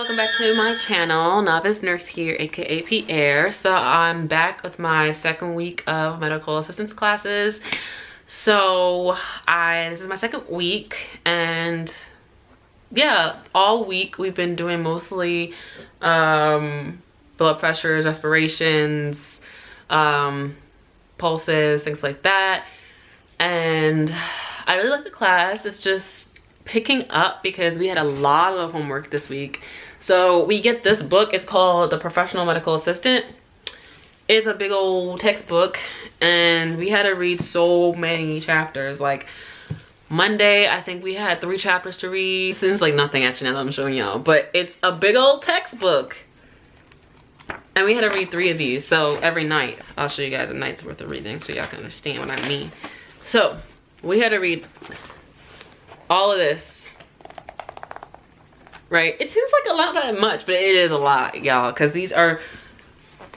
welcome back to my channel. Novice Nurse here, aka Pierre. So I'm back with my second week of medical assistance classes. So this is my second week, and yeah, all week we've been doing mostly blood pressures, respirations, pulses, things like that. And I really like the class. It's just picking up because we had a lot of homework this week. So we get this book. It's called The Professional Medical Assistant. It's a big old textbook, and we had to read so many chapters. Like Monday, I think we had 3 chapters to read. Seems like nothing actually now that I'm showing y'all, but it's a big old textbook. And we had to read 3 of these. So every night, I'll show you guys a night's worth of reading so y'all can understand what I mean. So we had to read all of this, right? It seems like a lot, that much, but it is a lot, y'all, because these are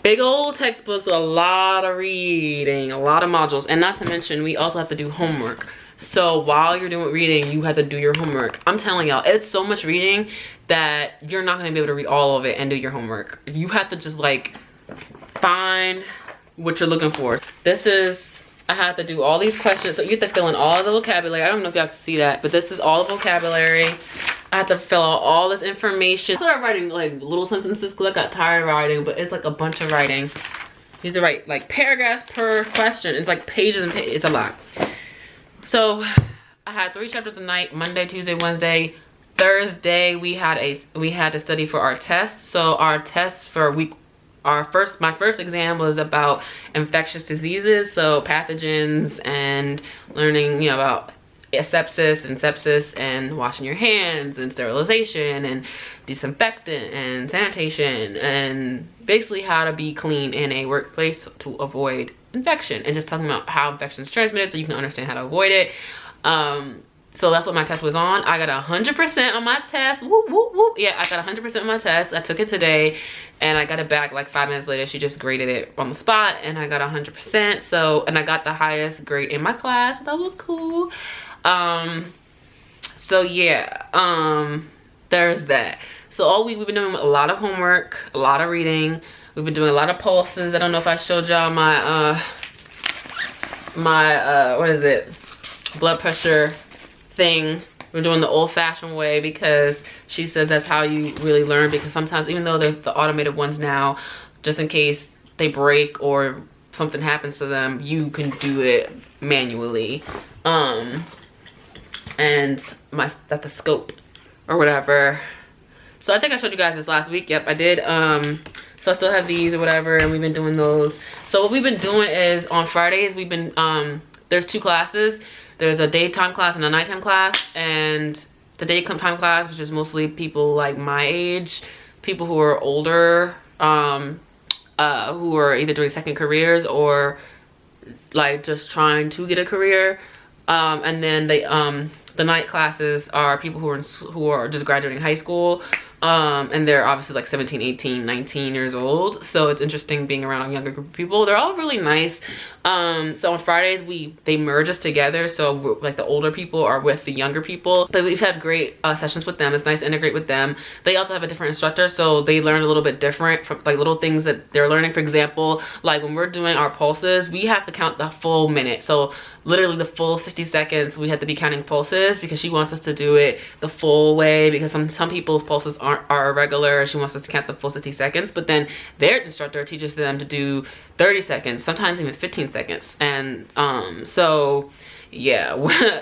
big old textbooks with a lot of reading, a lot of modules, and not to mention we also have to do homework. So while you're doing reading, you have to do your homework. I'm telling y'all, it's so much reading that you're not going to be able to read all of it and do your homework. You have to just like find what you're looking for. This is, I have to do all these questions, so you have to fill in all the vocabulary. I don't know if y'all can see that, but this is all the vocabulary. I have to fill out all this information. I started writing like little sentences because I got tired of writing, but it's like a bunch of writing. You have to write like paragraphs per question. It's like pages and pages. It's a lot. So I had 3 chapters a night: Monday, Tuesday, Wednesday. Thursday we had to study for our test. So our test for my first exam was about infectious diseases, so pathogens, and learning, you know, about sepsis and washing your hands and sterilization and disinfectant and sanitation, and basically how to be clean in a workplace to avoid infection, and just talking about how infection is transmitted so you can understand how to avoid it. So that's what my test was on. I got 100% on my test. Whoop, whoop, whoop. Yeah, I got 100% on my test. I took it today, and I got it back like 5 minutes later. She just graded it on the spot, and I got 100%. So, and I got the highest grade in my class. That was cool. So yeah, there's that. So all week we've been doing a lot of homework, a lot of reading. We've been doing a lot of pulses. I don't know if I showed y'all my what is it, blood pressure thing. We're doing the old-fashioned way because she says that's how you really learn, because sometimes, even though there's the automated ones now, just in case they break or something happens to them, you can do it manually. And my stethoscope or whatever. So I think I showed you guys this last week. Yep, I did. So I still have these or whatever, and we've been doing those. So what we've been doing is on Fridays we've been there's 2 classes. There's a daytime class and a nighttime class, and the daytime class, which is mostly people like my age, people who are older, who are either doing second careers or like just trying to get a career. And then the night classes are people who are just graduating high school, and they're obviously like 17, 18, 19 years old. So it's interesting being around a younger group of people. They're all really nice. So on Fridays they merge us together, so like the older people are with the younger people, but we've had great sessions with them. It's nice to integrate with them. They also have a different instructor, so they learn a little bit different from like little things that they're learning. For example, like when we're doing our pulses, we have to count the full minute. So literally the full 60 seconds we have to be counting pulses, because she wants us to do it the full way, because some people's pulses are irregular. She wants us to count the full 60 seconds, but then their instructor teaches them to do 30 seconds, sometimes even 15 seconds. And so yeah.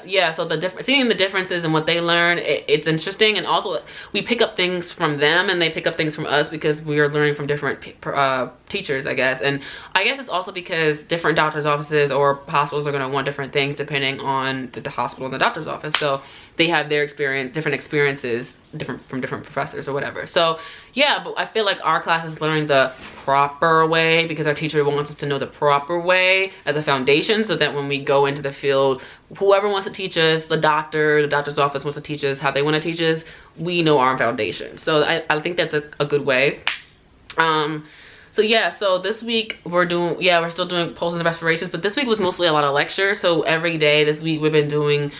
Yeah, so seeing the differences in what they learn, it's interesting. And also we pick up things from them and they pick up things from us, because we are learning from different teachers, I guess. And I guess it's also because different doctors' offices or hospitals are going to want different things depending on the hospital and the doctor's office. So they have their different experiences from different professors or whatever. So yeah, but I feel like our class is learning the proper way, because our teacher wants us to know the proper way as a foundation, so that when we go into the field, whoever wants to teach us, the doctor's office wants to teach us how they want to teach us, we know our foundation. So I think that's a good way. So yeah, so this week we're still doing pulses and respirations, but this week was mostly a lot of lectures. So every day this week we've been doing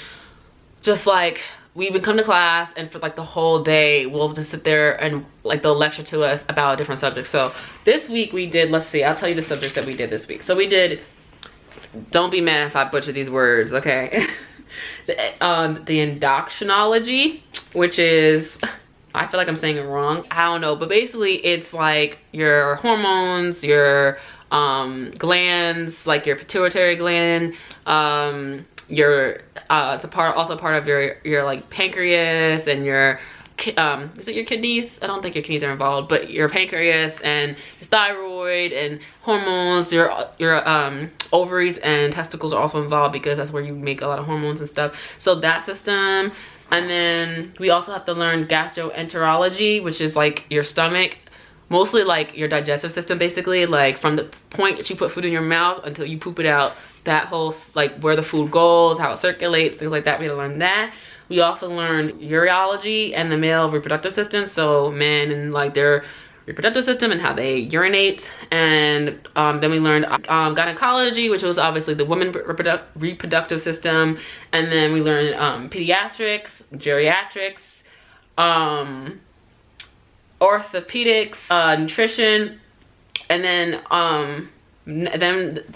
just like we would come to class, and for like the whole day we'll just sit there and like they'll lecture to us about a different subject. So this week we did, let's see, I'll tell you the subjects that we did this week. So we did, don't be mad if I butcher these words, okay? the endocrinology, which is, I feel like I'm saying it wrong, I don't know, but basically it's like your hormones, your glands, like your pituitary gland, your it's also part of your like pancreas and your is it your kidneys? I don't think your kidneys are involved, but your pancreas and your thyroid and hormones, your ovaries and testicles are also involved because that's where you make a lot of hormones and stuff. So that system. And then we also have to learn gastroenterology, which is like your stomach, mostly like your digestive system, basically, like from the point that you put food in your mouth until you poop it out, that whole, like where the food goes, how it circulates, things like that. We had to learn that. We also learned urology and the male reproductive system, so men and like their reproductive system and how they urinate. And then we learned gynecology, which was obviously the woman reproductive system. And then we learned pediatrics, geriatrics, orthopedics, nutrition. And then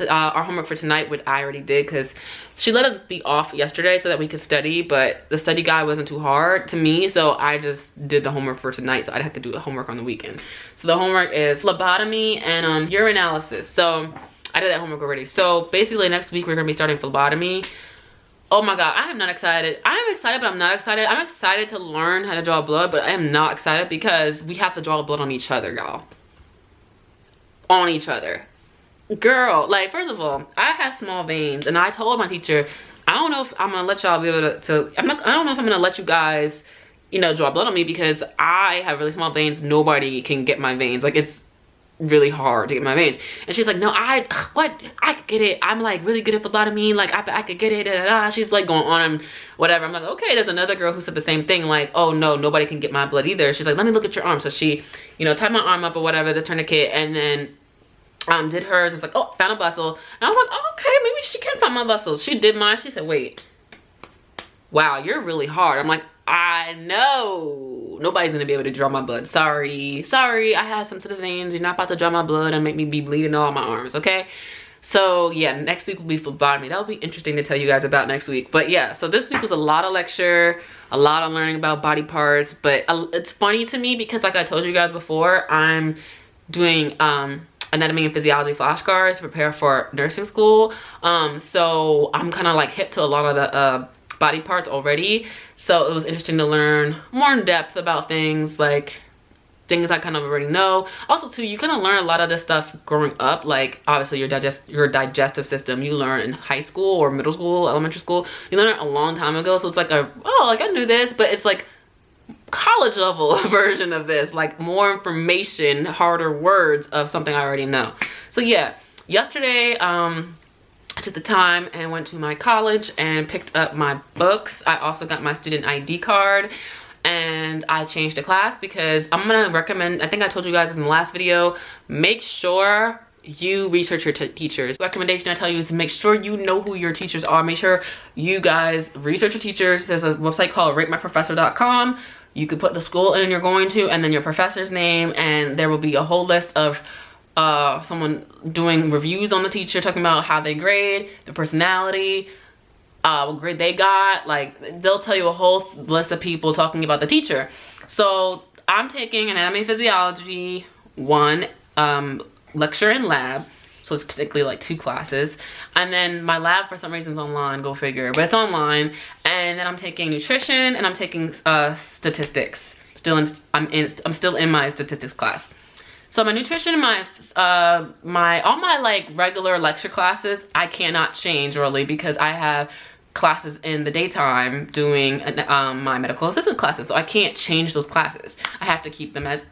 our homework for tonight, which I already did because she let us be off yesterday so that we could study, but the study guide wasn't too hard to me, so I just did the homework for tonight, so I'd have to do the homework on the weekend. So the homework is phlebotomy and urinalysis. So I did that homework already. So basically next week we're gonna be starting phlebotomy. Oh my god, I am not excited. I am excited, but I'm not excited. I'm excited to learn how to draw blood, but I am not excited because we have to draw blood on each other, y'all. On each other. Girl, like, first of all, I have small veins, and I told my teacher, I don't know if I'm gonna let y'all be able to I don't know if I'm gonna let you guys, you know, draw blood on me because I have really small veins. Nobody can get my veins. Like, it's really hard to get my veins. And she's like, no, I could get it. I'm like really good at phlebotomy. Like, I could get it. Da, da, da. She's like going on and whatever. I'm like, okay. There's another girl who said the same thing. Like, oh no, nobody can get my blood either. She's like, let me look at your arm. So she, you know, tied my arm up or whatever, the tourniquet, and then did hers. It's like, oh, found a vessel. And I was like, oh, okay, maybe she can find my vessels. She did mine. She said, wait, wow, you're really hard. I'm like, I know. Nobody's gonna be able to draw my blood. Sorry, I have sensitive veins. You're not about to draw my blood and make me be bleeding all my arms, okay? So yeah, next week will be phlebotomy. That'll be interesting to tell you guys about next week. But yeah, so this week was a lot of lecture, a lot of learning about body parts. But it's funny to me because, like I told you guys before, I'm doing anatomy and physiology flashcards to prepare for nursing school. So I'm kind of like hip to a lot of the body parts already. So it was interesting to learn more in depth about things, like things I kind of already know. Also too, you kind of learn a lot of this stuff growing up. Like obviously your digestive system, you learn in high school or middle school, elementary school. You learn it a long time ago. So it's like like I knew this, but it's like college level version of this, like more information, harder words of something I already know. So yeah, yesterday I took the time and went to my college and picked up my books. I also got my student ID card and I changed the class because I'm gonna recommend, I think I told you guys in the last video, make sure you research your teachers. Recommendation I tell you is to make sure you know who your teachers are. Make sure you guys research your teachers. There's a website called ratemyprofessor.com. You could put the school in you're going to and then your professor's name, and there will be a whole list of someone doing reviews on the teacher, talking about how they grade, the personality, what grade they got. Like, they'll tell you a whole list of people talking about the teacher. So I'm taking anatomy and physiology 1, lecture and lab. So it's technically like 2 classes. And then my lab for some reason is online, go figure, but it's online. And then I'm taking nutrition and I'm taking statistics. I'm still in my statistics class. So my nutrition and all my like regular lecture classes, I cannot change really because I have classes in the daytime doing my medical assistant classes. So I can't change those classes. I have to keep them as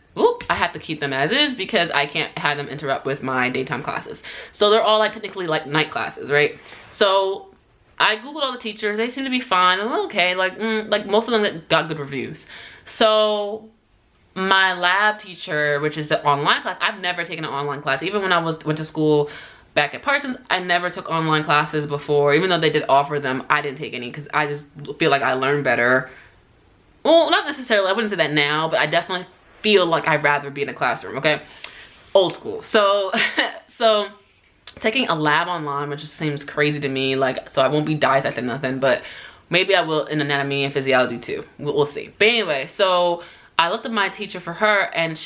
is because I can't have them interrupt with my daytime classes. So they're all like technically like night classes, right? So I googled all the teachers. They seem to be fine. I'm okay. Like most of them got good reviews. So my lab teacher, which is the online class, I've never taken an online class. Even when I went to school back at Parsons, I never took online classes before. Even though they did offer them, I didn't take any because I just feel like I learn better well, not necessarily, I wouldn't say that now, but I definitely feel like I'd rather be in a classroom, okay? Old school. So, so taking a lab online, which just seems crazy to me, like, so I won't be dissecting nothing, but maybe I will in anatomy and physiology too. We'll see. But anyway, so I looked at my teacher for her, and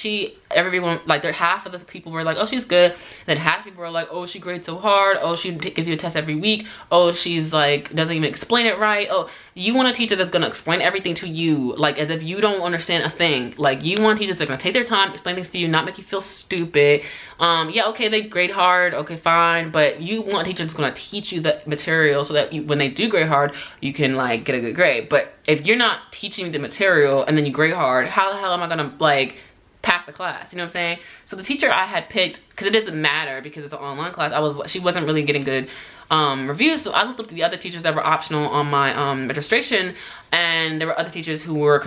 everyone, like, half of the people were like, oh, she's good. Then half of people were like, oh, she grades so hard. Oh, she gives you a test every week. Oh, she's like, doesn't even explain it right. Oh, you want a teacher that's gonna explain everything to you, like, as if you don't understand a thing. Like, you want teachers that are gonna take their time, explain things to you, not make you feel stupid. Yeah, okay, they grade hard, okay, fine, but you want a teacher that's gonna teach you the material so that when they do grade hard, you can, like, get a good grade. But if you're not teaching the material and then you grade hard, how the hell am I gonna, like, pass the class? You know what I'm saying? So the teacher I had picked, because it doesn't matter because it's an online class, she wasn't really getting good reviews. So I looked up the other teachers that were optional on my registration, and there were other teachers who were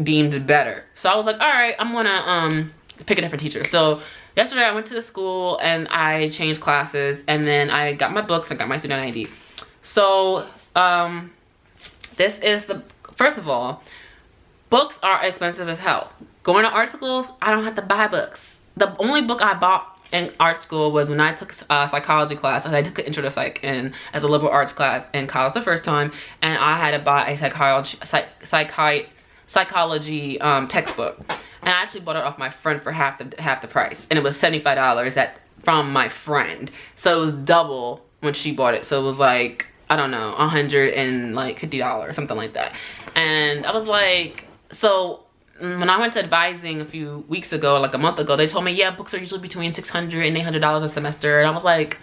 deemed better. So I was like, all right, I'm gonna pick a different teacher. So yesterday I went to the school and I changed classes, and then I got my books, I got my student ID. So this is first of all, books are expensive as hell. Going to art school, I don't have to buy books. The only book I bought in art school was when I took a psychology class. I took an intro to psych as a liberal arts class in college the first time, and I had to buy a psychology textbook. And I actually bought it off my friend for half the price, and it was $75 from my friend. So it was double when she bought it. So it was like, I don't know, $150, something like that. And I was like, so when I went to advising a few weeks ago, like a month ago, they told me, yeah, books are usually between $600 and $800 a semester. And I was like,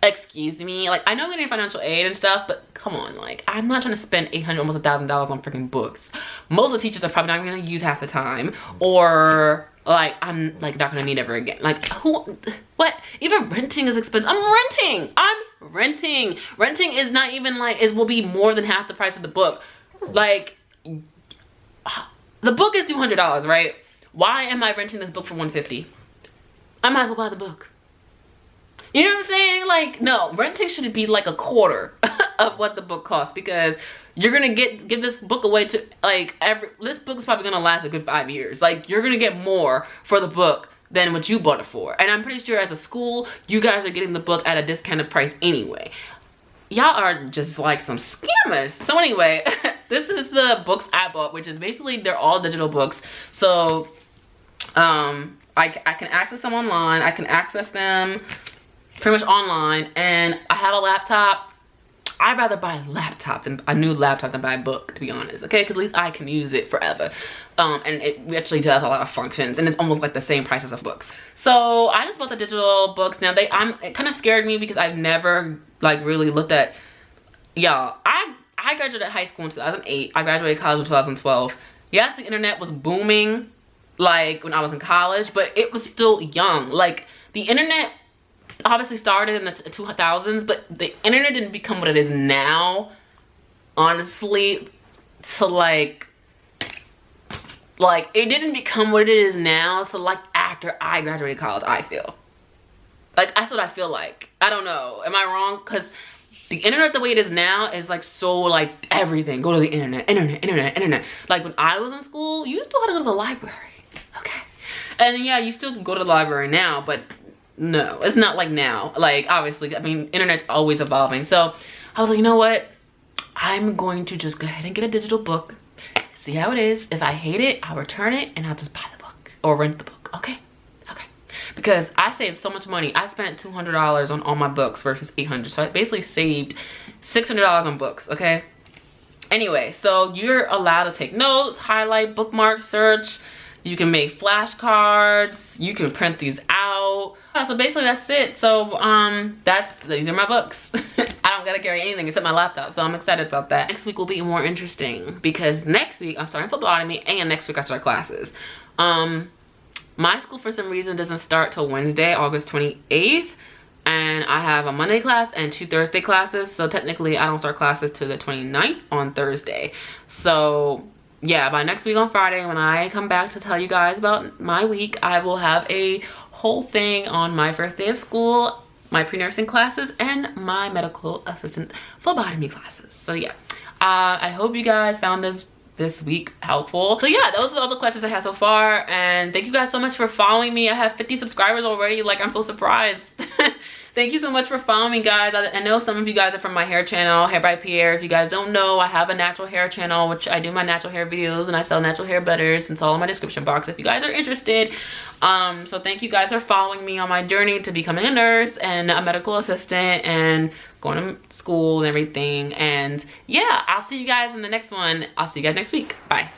excuse me, like, I know I'm getting financial aid and stuff, but come on, like, I'm not trying to spend $800, almost $1,000 on freaking books. Most of the teachers are probably not going to use half the time, or like, I'm like not going to need ever again. Like, what? Even renting is expensive. I'm renting. Renting is not even like, will be more than half the price of the book. Like, the book is $200, right? Why am I renting this book for $150? I might as well buy the book. You know what I'm saying? Like, no, renting should be like a quarter of what the book costs, because you're gonna give this book away to, like, this book is probably gonna last a good 5 years. Like, you're gonna get more for the book than what you bought it for. And I'm pretty sure as a school, you guys are getting the book at a discounted price anyway. Y'all are just like some scammers. So anyway, this is the books I bought, which is basically, they're all digital books. So I can access them online. I can access them pretty much online, and I have a laptop. I'd rather buy a new laptop than buy a book, to be honest, okay? Because at least I can use it forever. And it actually does a lot of functions, and it's almost like the same price as the books. So I just bought the digital books. Now it kind of scared me because I've never like really looked at, y'all, I graduated high school in 2008. I graduated college in 2012. Yes, the internet was booming like when I was in college, but it was still young. Like, the internet obviously started in the 2000s, but the internet didn't become what it is now, honestly, to like it didn't become what it is now to like after I graduated college, I feel. Like, that's what I feel like. I don't know, am I wrong? Because the internet the way it is now is like so like everything. Go to the internet. Like, when I was in school, you still had to go to the library, okay? And yeah, you still can go to the library now, but no, it's not like now. Like, obviously, I mean, internet's always evolving. So I was like, you know what? I'm going to just go ahead and get a digital book, see how it is. If I hate it, I'll return it and I'll just buy the book or rent the book, okay? Because I saved so much money. I spent $200 on all my books versus $800. So I basically saved $600 on books, okay? Anyway, so you're allowed to take notes, highlight, bookmark, search. You can make flashcards. You can print these out. So basically that's it. So these are my books. I don't gotta carry anything except my laptop, so I'm excited about that. Next week will be more interesting because next week I'm starting phlebotomy, and next week I start classes. My school for some reason doesn't start till Wednesday, August 28th, and I have a Monday class and 2 Thursday classes, so technically I don't start classes till the 29th on Thursday. So yeah, by next week on Friday, when I come back to tell you guys about my week, I will have a whole thing on my first day of school, my pre-nursing classes, and my medical assistant phlebotomy classes. So yeah, I hope you guys found this this week helpful. So yeah, those are all the questions I have so far, and thank you guys so much for following me. I have 50 subscribers already. Like, I'm so surprised. Thank you so much for following me, guys. I know some of you guys are from my hair channel, HairByPierre. If you guys don't know, I have a natural hair channel, which I do my natural hair videos, and I sell natural hair butters. It's all in my description box if you guys are interested. So thank you guys for following me on my journey to becoming a nurse and a medical assistant and going to school and everything. And yeah, I'll see you guys in the next one. I'll see you guys next week. Bye.